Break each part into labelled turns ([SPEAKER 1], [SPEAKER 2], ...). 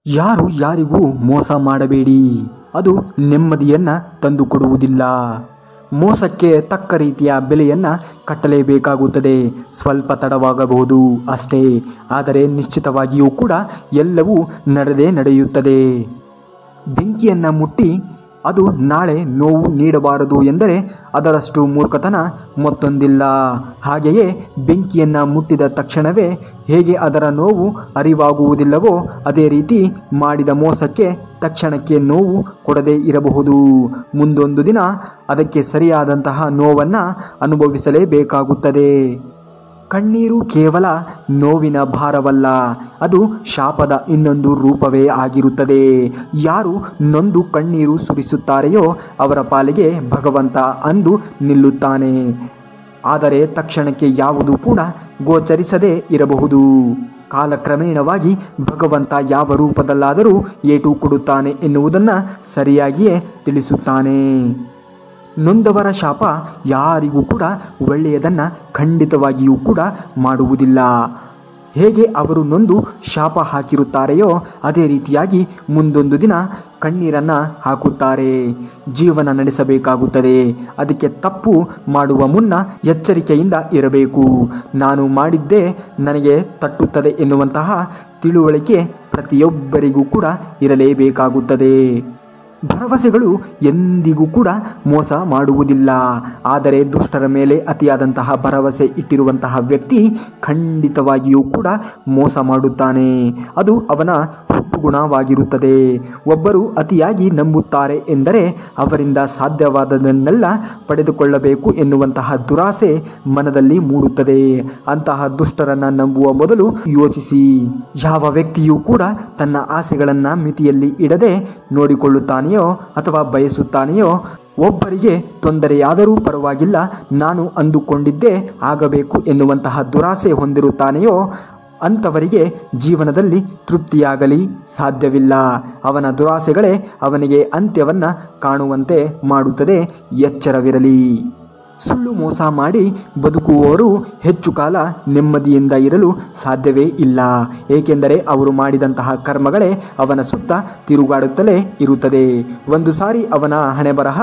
[SPEAKER 1] ಯಾರು ಯಾರಿಗೂ ಮೋಸ ಮಾಡಬೇಡಿ. ಅದು ನೆಮ್ಮದಿಯನ್ನ ತಂದುಕೊಡುವುದಿಲ್ಲ. ಮೋಸಕ್ಕೆ ತಕ್ಕ ರೀತಿಯ ಬೆಲೆಯನ್ನ ಕಟ್ಟಲೇಬೇಕಾಗುತ್ತದೆ. ಸ್ವಲ್ಪ ತಡವಾಗಬಹುದು ಅಷ್ಟೇ, ಆದರೆ ನಿಶ್ಚಿತವಾಗಿಯೂ ಕೂಡ ಎಲ್ಲವೂ ನಡೆಯುತ್ತದೆ. ಬೆಂಕಿಯನ್ನ ಮುಟ್ಟಿ ಅದು ನಾಳೆ ನೋವು ನೀಡಬಾರದು ಎಂದರೆ ಅದರಷ್ಟು ಮೂರ್ಖತನ ಮತ್ತೊಂದಿಲ್ಲ. ಹಾಗೆಯೇ ಬೆಂಕಿಯನ್ನ ಮುಟ್ಟಿದ ತಕ್ಷಣವೇ ಹೇಗೆ ಅದರ ನೋವು ಅರಿವಾಗುವುದಿಲ್ಲವೋ ಅದೇ ರೀತಿ ಮಾಡಿದ ಮೋಸಕ್ಕೆ ತಕ್ಷಣಕ್ಕೆ ನೋವು ಕೊಡದೇ ಇರಬಹುದು. ಮುಂದೊಂದು ದಿನ ಅದಕ್ಕೆ ಸರಿಯಾದಂತಹ ನೋವನ್ನು ಅನುಭವಿಸಲೇಬೇಕಾಗುತ್ತದೆ. ಕಣ್ಣೀರು ಕೇವಲ ನೋವಿನ ಭಾರವಲ್ಲ, ಅದು ಶಾಪದ ಇನ್ನೊಂದು ರೂಪವೇ ಆಗಿರುತ್ತದೆ. ಯಾರು ನೊಂದು ಕಣ್ಣೀರು ಸುರಿಸುತ್ತಾರೆಯೋ ಅವರ ಪಾಲಿಗೆ ಭಗವಂತ ಅಂದು ನಿಲ್ಲುತ್ತಾನೆ. ಆದರೆ ತಕ್ಷಣಕ್ಕೆ ಯಾವುದು ಕೂಡ ಗೋಚರಿಸದೇ ಇರಬಹುದು. ಕಾಲಕ್ರಮೇಣವಾಗಿ ಭಗವಂತ ಯಾವ ರೂಪದಲ್ಲಾದರೂ ಏಟು ಕೊಡುತ್ತಾನೆ ಎನ್ನುವುದನ್ನು ಸರಿಯಾಗಿಯೇ ತಿಳಿಸುತ್ತಾನೆ. ನೊಂದವರ ಶಾಪ ಯಾರಿಗೂ ಕೂಡ ಒಳ್ಳೆಯದನ್ನು ಖಂಡಿತವಾಗಿಯೂ ಕೂಡ ಮಾಡುವುದಿಲ್ಲ. ಹೇಗೆ ಅವರು ನೊಂದು ಶಾಪ ಹಾಕಿರುತ್ತಾರೆಯೋ ಅದೇ ರೀತಿಯಾಗಿ ಮುಂದೊಂದು ದಿನ ಕಣ್ಣೀರನ್ನು ಹಾಕುತ್ತಾರೆ. ಜೀವನ ನಡೆಸಬೇಕಾಗುತ್ತದೆ. ಅದಕ್ಕೆ ತಪ್ಪು ಮಾಡುವ ಮುನ್ನ ಎಚ್ಚರಿಕೆಯಿಂದ ಇರಬೇಕು. ನಾನು ಮಾಡಿದ್ದೇ ನನಗೆ ತಟ್ಟುತ್ತದೆ ಎನ್ನುವಂತಹ ತಿಳುವಳಿಕೆ ಪ್ರತಿಯೊಬ್ಬರಿಗೂ ಕೂಡ ಇರಲೇಬೇಕಾಗುತ್ತದೆ. ಭರವಸೆಗಳು ಎಂದಿಗೂ ಕೂಡ ಮೋಸ ಮಾಡುವುದಿಲ್ಲ. ಆದರೆ ದುಷ್ಟರ ಮೇಲೆ ಅತಿಯಾದಂತಹ ಭರವಸೆ ಇಟ್ಟಿರುವಂತಹ ವ್ಯಕ್ತಿ ಖಂಡಿತವಾಗಿಯೂ ಕೂಡ ಮೋಸ ಮಾಡುತ್ತಾನೆ. ಅದು ಅವನ ಗುಣವಾಗಿರುತ್ತದೆ. ಒಬ್ಬರು ಅತಿಯಾಗಿ ನಂಬುತ್ತಾರೆ ಎಂದರೆ ಅವರಿಂದ ಸಾಧ್ಯವಾದದನ್ನೆಲ್ಲ ಪಡೆದುಕೊಳ್ಳಬೇಕು ಎನ್ನುವಂತಹ ದುರಾಸೆ ಮನದಲ್ಲಿ ಮೂಡುತ್ತದೆ. ಅಂತಹ ದುಷ್ಟರನ್ನ ನಂಬುವ ಮೊದಲು ಯೋಚಿಸಿ. ಯಾವ ವ್ಯಕ್ತಿಯೂ ಕೂಡ ತನ್ನ ಆಸೆಗಳನ್ನು ಮಿತಿಯಲ್ಲಿ ಇಡದೆ ನೋಡಿಕೊಳ್ಳುತ್ತಾನೆಯೋ ಅಥವಾ ಬಯಸುತ್ತಾನೆಯೋ, ಒಬ್ಬರಿಗೆ ತೊಂದರೆಯಾದರೂ ಪರವಾಗಿಲ್ಲ, ನಾನು ಅಂದುಕೊಂಡಿದ್ದೇ ಆಗಬೇಕು ಎನ್ನುವಂತಹ ದುರಾಸೆ ಹೊಂದಿರುತ್ತಾನೆಯೋ ಅಂಥವರಿಗೆ ಜೀವನದಲ್ಲಿ ತೃಪ್ತಿಯಾಗಲಿ ಸಾಧ್ಯವಿಲ್ಲ. ಅವನ ದುರಾಸೆಗಳೇ ಅವನಿಗೆ ಅಂತ್ಯವನ್ನು ಕಾಣುವಂತೆ ಮಾಡುತ್ತದೆ. ಎಚ್ಚರವಿರಲಿ. ಸುಳ್ಳು ಮೋಸ ಮಾಡಿ ಬದುಕುವವರು ಹೆಚ್ಚು ಕಾಲ ನೆಮ್ಮದಿಯಿಂದ ಇರಲು ಸಾಧ್ಯವೇ ಇಲ್ಲ. ಏಕೆಂದರೆ ಅವರು ಮಾಡಿದಂತಹ ಕರ್ಮಗಳೇ ಅವನ ಸುತ್ತ ತಿರುಗಾಡುತ್ತಲೇ ಇರುತ್ತದೆ. ಒಂದು ಸಾರಿ ಅವನ ಹಣೆಬರಹ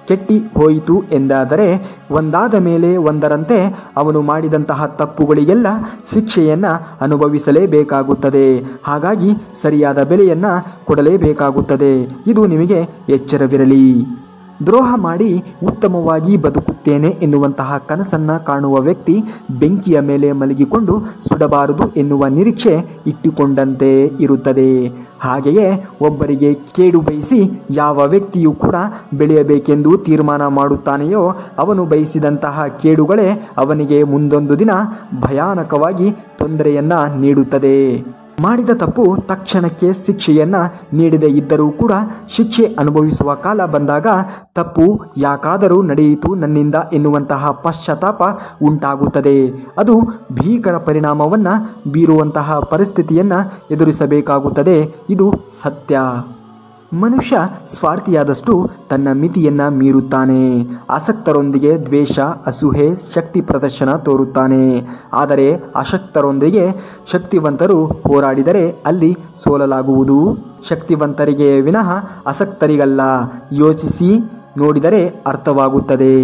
[SPEAKER 1] ಕೆಟ್ಟಿ ಹೋಯಿತು ಎಂದಾದರೆ ಒಂದಾದ ಮೇಲೆ ಒಂದರಂತೆ ಅವನು ಮಾಡಿದಂತಹ ತಪ್ಪುಗಳಿಗೆಲ್ಲ ಶಿಕ್ಷೆಯನ್ನು ಅನುಭವಿಸಲೇಬೇಕಾಗುತ್ತದೆ. ಹಾಗಾಗಿ ಸರಿಯಾದ ಬೆಲೆಯನ್ನು ಕೊಡಲೇಬೇಕಾಗುತ್ತದೆ. ಇದು ನಿಮಗೆ ಎಚ್ಚರವಿರಲಿ. ದ್ರೋಹ ಮಾಡಿ ಉತ್ತಮವಾಗಿ ಬದುಕುತ್ತೇನೆ ಎನ್ನುವಂತಹ ಕನಸನ್ನು ಕಾಣುವ ವ್ಯಕ್ತಿ ಬೆಂಕಿಯ ಮೇಲೆ ಮಲಗಿಕೊಂಡು ಸುಡಬಾರದು ಎನ್ನುವ ನಿರೀಕ್ಷೆ ಇಟ್ಟುಕೊಂಡಂತೆ ಇರುತ್ತದೆ. ಹಾಗೆಯೇ ಒಬ್ಬರಿಗೆ ಕೇಡು ಬಯಸಿ ಯಾವ ವ್ಯಕ್ತಿಯೂ ಕೂಡ ಬೆಳೆಯಬೇಕೆಂದು ತೀರ್ಮಾನ ಮಾಡುತ್ತಾನೆಯೋ ಅವನು ಬಯಸಿದಂತಹ ಕೇಡುಗಳೇ ಅವನಿಗೆ ಮುಂದೊಂದು ದಿನ ಭಯಾನಕವಾಗಿ ತೊಂದರೆಯನ್ನು ನೀಡುತ್ತದೆ. ಮಾಡಿದ ತಪ್ಪು ತಕ್ಷಣಕ್ಕೆ ಶಿಕ್ಷೆಯನ್ನು ನೀಡದೇ ಇದ್ದರೂ ಕೂಡ ಶಿಕ್ಷೆ ಅನುಭವಿಸುವ ಕಾಲ ಬಂದಾಗ ತಪ್ಪು ಯಾಕಾದರೂ ನಡೆಯಿತು ನನ್ನಿಂದ ಎನ್ನುವಂತಹ ಪಶ್ಚಾತ್ತಾಪ ಉಂಟಾಗುತ್ತದೆ. ಅದು ಭೀಕರ ಪರಿಣಾಮವನ್ನು ಬೀರುವಂತಹ ಪರಿಸ್ಥಿತಿಯನ್ನು ಎದುರಿಸಬೇಕಾಗುತ್ತದೆ. ಇದು ಸತ್ಯ. ಮನುಷ್ಯ ಸ್ವಾರ್ಥಿಯಾದಷ್ಟು ತನ್ನ ಮಿತಿಯನ್ನು ಮೀರುತ್ತಾನೆ. ಆಸಕ್ತರೊಂದಿಗೆ ದ್ವೇಷ, ಅಸೂಹೆ, ಶಕ್ತಿ ಪ್ರದರ್ಶನ ತೋರುತ್ತಾನೆ. ಆದರೆ ಅಶಕ್ತರೊಂದಿಗೆ ಶಕ್ತಿವಂತರು ಹೋರಾಡಿದರೆ ಅಲ್ಲಿ ಸೋಲಲಾಗುವುದು ಶಕ್ತಿವಂತರಿಗೆ ವಿನಃ ಆಸಕ್ತರಿಗಲ್ಲ. ಯೋಚಿಸಿ ನೋಡಿದರೆ ಅರ್ಥವಾಗುತ್ತದೆ.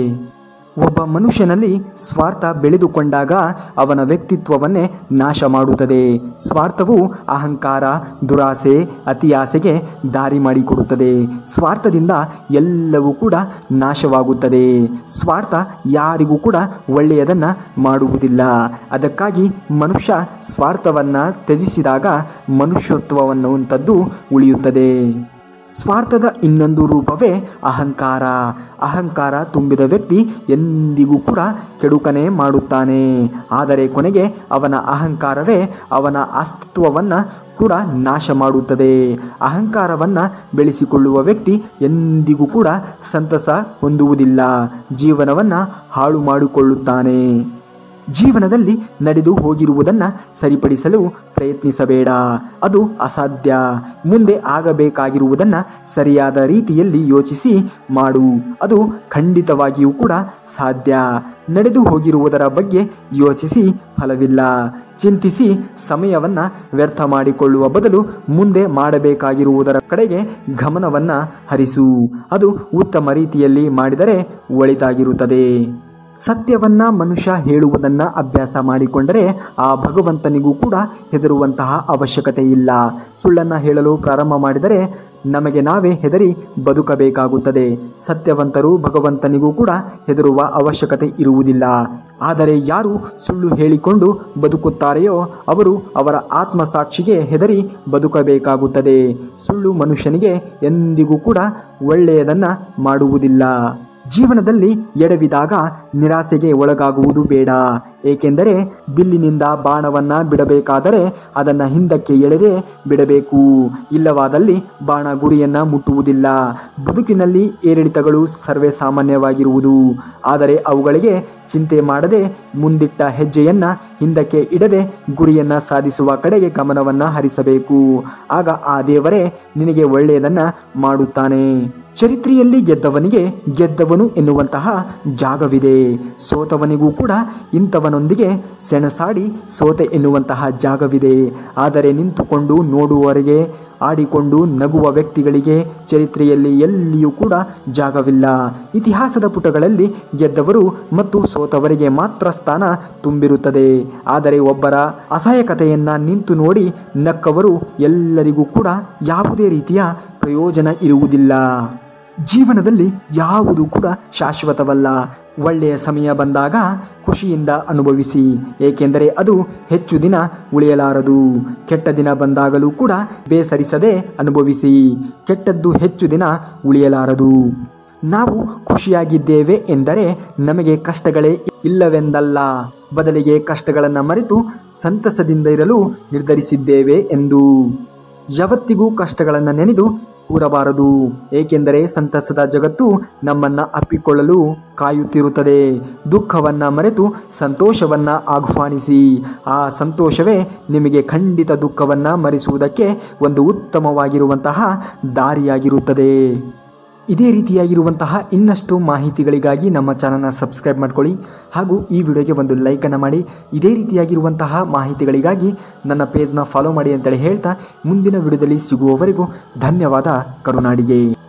[SPEAKER 1] ಒಬ್ಬ ಮನುಷ್ಯನಲ್ಲಿ ಸ್ವಾರ್ಥ ಬೆಳೆದುಕೊಂಡಾಗ ಅವನ ವ್ಯಕ್ತಿತ್ವವನ್ನೇ ನಾಶ ಮಾಡುತ್ತದೆ. ಸ್ವಾರ್ಥವು ಅಹಂಕಾರ, ದುರಾಸೆ, ಅತಿಯಾಸೆಗೆ ದಾರಿ ಮಾಡಿಕೊಡುತ್ತದೆ. ಸ್ವಾರ್ಥದಿಂದ ಎಲ್ಲವೂ ಕೂಡ ನಾಶವಾಗುತ್ತದೆ. ಸ್ವಾರ್ಥ ಯಾರಿಗೂ ಕೂಡ ಒಳ್ಳೆಯದನ್ನು ಮಾಡುವುದಿಲ್ಲ. ಅದಕ್ಕಾಗಿ ಮನುಷ್ಯ ಸ್ವಾರ್ಥವನ್ನು ತ್ಯಜಿಸಿದಾಗ ಮನುಷ್ಯತ್ವವನ್ನುವಂಥದ್ದು ಉಳಿಯುತ್ತದೆ. ಸ್ವಾರ್ಥದ ಇನ್ನೊಂದು ರೂಪವೇ ಅಹಂಕಾರ. ಅಹಂಕಾರ ತುಂಬಿದ ವ್ಯಕ್ತಿ ಎಂದಿಗೂ ಕೂಡ ಕೆಡುಕನೆ ಮಾಡುತ್ತಾನೆ. ಆದರೆ ಕೊನೆಗೆ ಅವನ ಅಹಂಕಾರವೇ ಅವನ ಅಸ್ತಿತ್ವವನ್ನು ಕೂಡ ನಾಶ ಮಾಡುತ್ತದೆ. ಅಹಂಕಾರವನ್ನು ಬೆಳೆಸಿಕೊಳ್ಳುವ ವ್ಯಕ್ತಿ ಎಂದಿಗೂ ಕೂಡ ಸಂತಸ ಹೊಂದುವುದಿಲ್ಲ. ಜೀವನವನ್ನು ಹಾಳು ಮಾಡಿಕೊಳ್ಳುತ್ತಾನೆ. ಜೀವನದಲ್ಲಿ ನಡೆದು ಹೋಗಿರುವುದನ್ನು ಸರಿಪಡಿಸಲು ಪ್ರಯತ್ನಿಸಬೇಡ. ಅದು ಅಸಾಧ್ಯ. ಮುಂದೆ ಆಗಬೇಕಾಗಿರುವುದನ್ನು ಸರಿಯಾದ ರೀತಿಯಲ್ಲಿ ಯೋಚಿಸಿ ಮಾಡು. ಅದು ಖಂಡಿತವಾಗಿಯೂ ಕೂಡ ಸಾಧ್ಯ. ನಡೆದು ಹೋಗಿರುವುದರ ಬಗ್ಗೆ ಯೋಚಿಸಿ ಫಲವಿಲ್ಲ. ಚಿಂತಿಸಿ ಸಮಯವನ್ನು ವ್ಯರ್ಥ ಮಾಡಿಕೊಳ್ಳುವ ಬದಲು ಮುಂದೆ ಮಾಡಬೇಕಾಗಿರುವುದರ ಕಡೆಗೆ ಗಮನವನ್ನು ಹರಿಸು. ಅದು ಉತ್ತಮ ರೀತಿಯಲ್ಲಿ ಮಾಡಿದರೆ ಒಳಿತಾಗಿರುತ್ತದೆ. ಸತ್ಯವನ್ನ ಮನುಷ್ಯ ಹೇಳುವುದನ್ನು ಅಭ್ಯಾಸ ಮಾಡಿಕೊಂಡರೆ ಆ ಭಗವಂತನಿಗೂ ಕೂಡ ಹೆದರುವಂತಹ ಅವಶ್ಯಕತೆ ಇಲ್ಲ. ಸುಳ್ಳನ್ನು ಹೇಳಲು ಪ್ರಾರಂಭ ಮಾಡಿದರೆ ನಮಗೆ ನಾವೇ ಹೆದರಿ ಬದುಕಬೇಕಾಗುತ್ತದೆ. ಸತ್ಯವಂತರು ಭಗವಂತನಿಗೂ ಕೂಡ ಹೆದರುವ ಅವಶ್ಯಕತೆ ಇರುವುದಿಲ್ಲ. ಆದರೆ ಯಾರು ಸುಳ್ಳು ಹೇಳಿಕೊಂಡು ಬದುಕುತ್ತಾರೆಯೋ ಅವರು ಅವರ ಆತ್ಮಸಾಕ್ಷಿಗೆ ಹೆದರಿ ಬದುಕಬೇಕಾಗುತ್ತದೆ. ಸುಳ್ಳು ಮನುಷ್ಯನಿಗೆ ಎಂದಿಗೂ ಕೂಡ ಒಳ್ಳೆಯದನ್ನು ಮಾಡುವುದಿಲ್ಲ. ಜೀವನದಲ್ಲಿ ಎಡವಿದಾಗ ನಿರಾಸೆಗೆ ಒಳಗಾಗುವುದು ಬೇಡ. ಏಕೆಂದರೆ ಬಿಲ್ಲಿನಿಂದ ಬಾಣವನ್ನ ಬಿಡಬೇಕಾದರೆ ಅದನ್ನು ಹಿಂದಕ್ಕೆ ಎಳೆದೇ ಬಿಡಬೇಕು. ಇಲ್ಲವಾದಲ್ಲಿ ಬಾಣ ಗುರಿಯನ್ನ ಮುಟ್ಟುವುದಿಲ್ಲ. ಬದುಕಿನಲ್ಲಿ ಏರಿಳಿತಗಳು ಸರ್ವೇ ಸಾಮಾನ್ಯವಾಗಿರುವುದು. ಆದರೆ ಅವುಗಳಿಗೆ ಚಿಂತೆ ಮಾಡದೆ ಮುಂದಿಟ್ಟ ಹೆಜ್ಜೆಯನ್ನ ಹಿಂದಕ್ಕೆ ಇಡದೆ ಗುರಿಯನ್ನ ಸಾಧಿಸುವ ಕಡೆಗೆ ಗಮನವನ್ನ ಹರಿಸಬೇಕು. ಆಗ ಆ ದೇವರೇ ನಿನಗೆ ಒಳ್ಳೆಯದನ್ನ ಮಾಡುತ್ತಾನೆ. ಚರಿತ್ರೆಯಲ್ಲಿ ಗೆದ್ದವನಿಗೆ ಗೆದ್ದವನು ಎನ್ನುವಂತಹ ಜಾಗವಿದೆ. ಸೋತವನಿಗೂ ಕೂಡ ಇಂಥವನೊಂದಿಗೆ ಸೆಣಸಾಡಿ ಸೋತೆ ಎನ್ನುವಂತಹ ಜಾಗವಿದೆ. ಆದರೆ ನಿಂತುಕೊಂಡು ನೋಡುವವರೆಗೆ ಆಡಿಕೊಂಡು ನಗುವ ವ್ಯಕ್ತಿಗಳಿಗೆ ಚರಿತ್ರೆಯಲ್ಲಿ ಎಲ್ಲಿಯೂ ಕೂಡ ಜಾಗವಿಲ್ಲ. ಇತಿಹಾಸದ ಪುಟಗಳಲ್ಲಿ ಗೆದ್ದವರು ಮತ್ತು ಸೋತವರಿಗೆ ಮಾತ್ರ ಸ್ಥಾನ ತುಂಬಿರುತ್ತದೆ. ಆದರೆ ಒಬ್ಬರ ಅಸಹಾಯಕತೆಯನ್ನ ನಿಂತು ನೋಡಿ ನಕ್ಕವರು ಎಲ್ಲರಿಗೂ ಕೂಡ ಯಾವುದೇ ರೀತಿಯ ಪ್ರಯೋಜನ ಇರುವುದಿಲ್ಲ. ಜೀವನದಲ್ಲಿ ಯಾವುದು ಕೂಡ ಶಾಶ್ವತವಲ್ಲ. ಒಳ್ಳೆಯ ಸಮಯ ಬಂದಾಗ ಖುಷಿಯಿಂದ ಅನುಭವಿಸಿ. ಏಕೆಂದರೆ ಅದು ಹೆಚ್ಚು ದಿನ ಉಳಿಯಲಾರದು. ಕೆಟ್ಟ ದಿನ ಬಂದಾಗಲೂ ಕೂಡ ಬೇಸರಿಸದೆ ಅನುಭವಿಸಿ. ಕೆಟ್ಟದ್ದು ಹೆಚ್ಚು ದಿನ ಉಳಿಯಲಾರದು. ನಾವು ಖುಷಿಯಾಗಿದ್ದೇವೆ ಎಂದರೆ ನಮಗೆ ಕಷ್ಟಗಳೇ ಇಲ್ಲವೆಂದಲ್ಲ. ಬದಲಿಗೆ ಕಷ್ಟಗಳನ್ನು ಮರೆತು ಸಂತಸದಿಂದ ಇರಲು ನಿರ್ಧರಿಸಿದ್ದೇವೆ ಎಂದು. ಯಾವತ್ತಿಗೂ ಕಷ್ಟಗಳನ್ನು ನೆನೆದು ಕೂರಬಾರದು. ಏಕೆಂದರೆ ಸಂತಸದ ಜಗತ್ತು ನಮ್ಮನ್ನು ಅಪ್ಪಿಕೊಳ್ಳಲು ಕಾಯುತ್ತಿರುತ್ತದೆ. ದುಃಖವನ್ನ ಮರೆತು ಸಂತೋಷವನ್ನ ಆಹ್ವಾನಿಸಿ. ಆ ಸಂತೋಷವೇ ನಿಮಗೆ ಖಂಡಿತ ದುಃಖವನ್ನ ಮರೆಸುವುದಕ್ಕೆ ಒಂದು ಉತ್ತಮವಾಗಿರುವಂತಹ ದಾರಿಯಾಗಿರುತ್ತದೆ. ಇದೇ ರೀತಿಯಾಗಿರುವಂತಹ ಇನ್ನಷ್ಟು ಮಾಹಿತಿಗಳಿಗಾಗಿ ನಮ್ಮ ಚಾನಲ್ನ ಸಬ್ಸ್ಕ್ರೈಬ್ ಮಾಡ್ಕೊಳ್ಳಿ. ಹಾಗೂ ಈ ವಿಡಿಯೋಗೆ ಒಂದು ಲೈಕನ್ನು ಮಾಡಿ. ಇದೇ ರೀತಿಯಾಗಿರುವಂತಹ ಮಾಹಿತಿಗಳಿಗಾಗಿ ನನ್ನ ಪೇಜ್ನ ಫಾಲೋ ಮಾಡಿ ಅಂತೇಳಿ ಹೇಳ್ತಾ ಮುಂದಿನ ವಿಡಿಯೋದಲ್ಲಿ ಸಿಗುವವರೆಗೂ ಧನ್ಯವಾದ. ಕರುನಾಡಿಗೆ.